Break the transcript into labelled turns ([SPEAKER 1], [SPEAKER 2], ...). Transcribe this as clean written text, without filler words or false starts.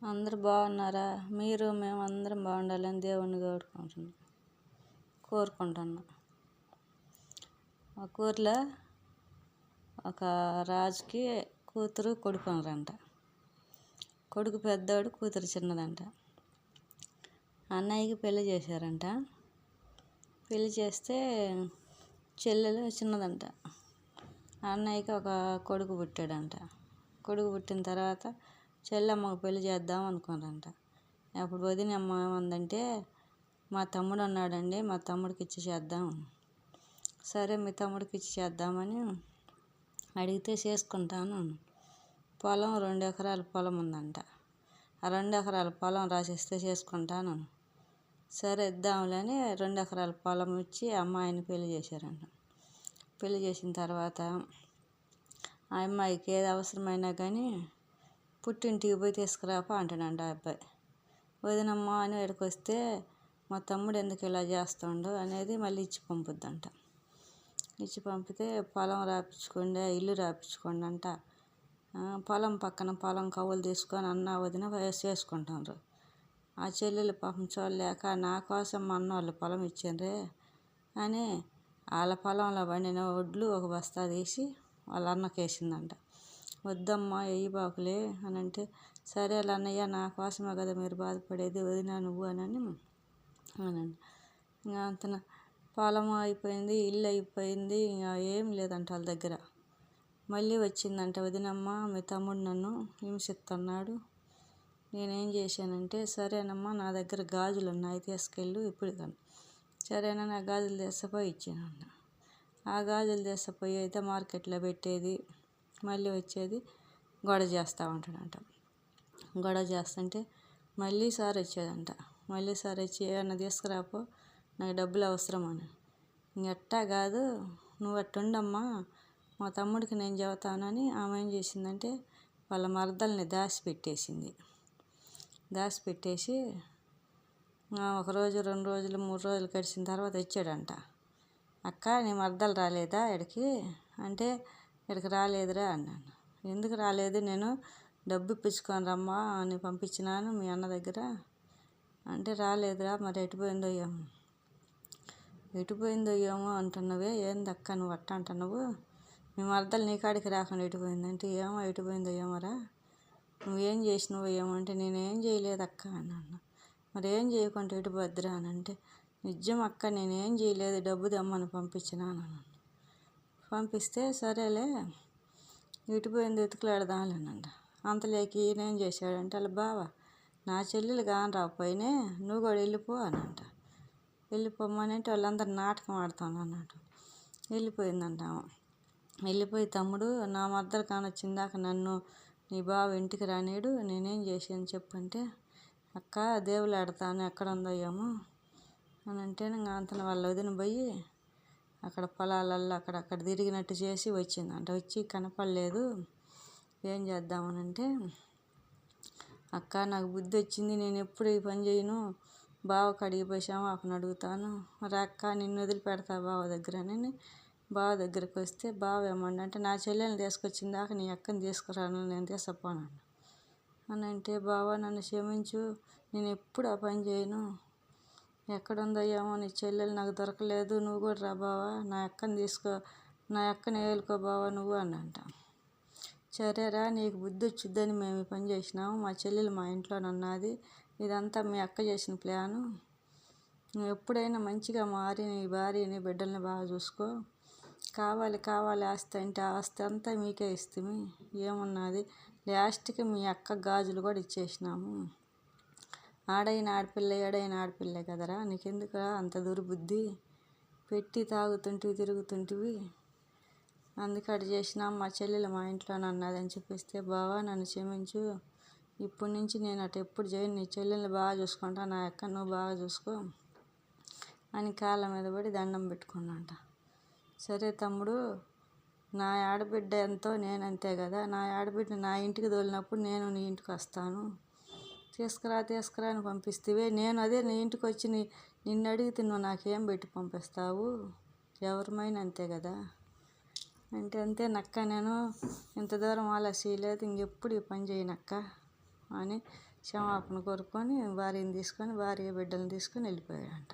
[SPEAKER 1] అందరూ బాగున్నారా? మేము అందరం బాగుండాలని దేవుణ్ణి కోరుకుంటున్నాం. ఒక ఊర్లో ఒక రాజుకి కూతురు కొడుకు ఉన్నారంట. కొడుకు పెద్దోడు, కూతురు చిన్నదంట. అన్నయ్యకి పెళ్లి చేశారంట. పెళ్లి చేస్తే చెల్లెలు చిన్నదంట. అన్నయ్యకి ఒక కొడుకు పుట్టాడంట. కొడుకు పుట్టిన తర్వాత చెల్లెమ్మకు పెళ్లి చేద్దాం అనుకున్నారంట. అప్పుడు వదిన అమ్మ ఏమందంటే, మా తమ్ముడు అన్నాడండి, మా తమ్ముడికి ఇచ్చి చేద్దాం. సరే మీ తమ్ముడికి ఇచ్చి చేద్దామని అడిగితే చేసుకుంటాను. పొలం 2 ఎకరాల పొలం ఉందంట. ఆ 2 ఎకరాల పొలం రాసిస్తే చేసుకుంటాను. సరే ఇద్దాంలని 2 ఎకరాల పొలం ఇచ్చి అమ్మాయిని పెళ్లి చేశారంట. పెళ్లి చేసిన తర్వాత ఆ అమ్మాయికి ఏది అవసరమైనా కానీ పుట్టింటికి పోయి తీసుకురాపా అంటాడంట ఆ అబ్బాయి. వదినమ్మ అని ఇక్కడికి వస్తే మా తమ్ముడు ఎందుకు ఇలా చేస్తుండో అనేది మళ్ళీ ఇచ్చి పంపుద్దంట. ఇచ్చి పంపితే పొలం రాపించుకోండి, ఇల్లు రాపించుకోండి అంట. పొలం పక్కన పొలం కవులు తీసుకొని అన్న వదిన చేసుకుంటారు. ఆ చెల్లెలు పాపం చూడలేక, నా కోసం మా అన్న వాళ్ళు పొలం ఇచ్చిండ్రే అని వాళ్ళ పొలంలో పండిన వడ్లు ఒక బస్తా తీసి వాళ్ళ అన్నకి వేసిందంట. వద్దమ్మా వెయ్యి బాకులే అని అంటే, సరే అన్నయ్య నా కోసమే కదా మీరు బాధపడేది, వదినా నువ్వు అని అనండి. ఇంకా అంతన పొలం అయిపోయింది, ఇల్లు అయిపోయింది, ఇంకా ఏం లేదంట వాళ్ళ దగ్గర. మళ్ళీ వచ్చిందంట వదినమ్మ, మీ తమ్ముడు నన్ను హింసిస్తున్నాడు, నేనేం చేశానంటే, సరేనమ్మా నా దగ్గర గాజులు ఉన్నాయి తీసుకెళ్ళు ఇప్పుడు కానీ. సరేనా నా గాజులు తీసుకుపోయి ఇచ్చానంట. ఆ గాజులు తీసుకుపోయి అయితే మార్కెట్లో పెట్టేది, మళ్ళీ వచ్చేది, గొడవ చేస్తూ ఉంటాడంట. గొడవ చేస్తుంటే మళ్ళీ సార్ వచ్చేదంట. మళ్ళీ సార్ వచ్చి ఏమన్నా తీసుకురాపో, నాకు డబ్బులు అవసరమని. ఇంకెట్టా కాదు, నువ్వు అట్టుండమ్మా, మా తమ్ముడికి నేను చెబుతానని ఆమె ఏం చేసిందంటే వాళ్ళ మరదల్ని దాచిపెట్టేసింది. దాచిపెట్టేసి 1 రోజు 2 రోజులు 3 రోజులు గడిచిన తర్వాత వచ్చాడంట. అక్క నీ మరదలు రాలేదా ఇక్కడికి అంటే, ఇక్కడికి రాలేదురా అన్నాను. ఎందుకు రాలేదు, నేను డబ్బు ఇప్పించుకొని రమ్మా అని పంపించినాను మీ అన్న దగ్గర అంటే, రాలేదురా, మరి ఎటుపోయిందో ఏమో అంటున్నావే, ఏందక్క నువ్వు అట్ట అంటున్నావు, మీ మరదలు నీ కాడికి రాకుండా ఎటుపోయిందంటే, ఏమో ఎటుపోయిందో ఏమోరా, నువ్వేం చేసినావో ఏమో అంటే, నేనేం చేయలేదు అక్క అన్నాను. మరి ఏం చేయకుండా ఎటుపోద్దురా అని అంటే, నిజం అక్క నేనేం చేయలేదు, డబ్బు దమ్మని పంపించినాను. పంపిస్తే సరేలే ఎటుపోయింది ఎతుకులాడదాంలేనంట. అంతలేకి ఈయనేం చేశాడంటే, వాళ్ళ బావ నా చెల్లెలు కాని రాకపోయినే నువ్వు కూడా వెళ్ళిపో అనంట. వెళ్ళిపోమని అంటే వాళ్ళందరూ నాటకం ఆడుతాను అన్నట్టు వెళ్ళిపోయిందంట. వెళ్ళిపోయి తమ్ముడు నా మద్దరు కానొచ్చిందాక నన్ను నీ బావ ఇంటికి రానేడు, నేనేం చేశాను చెప్పంటే, అక్క దేవులాడతాను ఎక్కడ ఉందో ఏమో అని అంటే, ఇంకా అంతన వాళ్ళ వదిన పోయి అక్కడ పొలాలల్లో అక్కడక్కడ తిరిగినట్టు చేసి వచ్చిందంట. వచ్చి కనపడలేదు, ఏం చేద్దామనంటే, అక్క నాకు బుద్ధి వచ్చింది, నేను ఎప్పుడు ఈ పని చేయను, బావ కడిగి పోసాము అప్పుడు అడుగుతాను, మరి అక్క నిన్ను వదిలిపెడతా బావ దగ్గర అని బావ దగ్గరికి వస్తే బావ ఏమంటే, నా చెల్లెల్ని తీసుకొచ్చిందాక నీ అక్కని తీసుకురాను, నేను తీసుకుపోను అని అంటే, బావ నన్ను క్షమించు, నేను ఎప్పుడు ఆ పని చేయను, ఎక్కడుందో ఏమో నీ చెల్లెలు నాకు దొరకలేదు, నువ్వు కూడా రా బావా, నా అక్కని ఏలుకో బావా నువ్వు అనంట. సరేరా నీకు బుద్ధి వచ్చిద్దని మేము ఈ పని చేసినాము, మా చెల్లెలు మా ఇంట్లోనే ఉన్నది, ఇదంతా మీ అక్క చేసిన ప్లాను, నువ్వు ఎప్పుడైనా మంచిగా మారి నీ భార్యని బిడ్డల్ని బాగా చూసుకో, కావాలి ఆస్తి అంటే ఆస్తి అంతా మీకే ఇస్తుంది, ఏమున్నది లాస్ట్కి మీ అక్క గాజులు కూడా ఇచ్చేసినాము, ఆడైన ఆడపిల్ల ఏడైన ఆడపిల్లే కదరా, నీకెందుకు అంత దుర్బుద్ధి, పెట్టి తాగుతుంటివి తిరుగుతుంటివి, అందుకే అటు చేసినాం, మా చెల్లెలు మా ఇంట్లోనే అన్నదని చెప్పిస్తే, బావా నన్ను క్షమించు, ఇప్పటి నుంచి నేను అటు ఎప్పుడు చేయను, నీ చెల్లెల్ని బాగా చూసుకుంటా, నా అక్క నువ్వు బాగా చూసుకో అని కాళ్ళ మీద పడి దండం పెట్టుకున్నాంట. సరే తమ్ముడు, నా ఆడబిడ్డ ఎంతో నేనంతే కదా, నా ఆడబిడ్డ నా ఇంటికి తోలినప్పుడు నేను నీ ఇంటికి వస్తాను, తీసుకురా అని పంపిస్తేవే, నేను అదే నీ ఇంటికి వచ్చి నిన్ను అడిగితే నువ్వు నాకేం పెట్టి పంపిస్తావు, ఎవరిమైనా అంతే కదా అంటే, అంతే నక్క, నేను ఇంత దూరం ఆలస్యం లేదు, ఇంకెప్పుడు ఈ పని చేయనక్క అని క్షమాపణ కోరుకొని భార్యను తీసుకొని భార్య బిడ్డలను తీసుకొని వెళ్ళిపోయాడంట.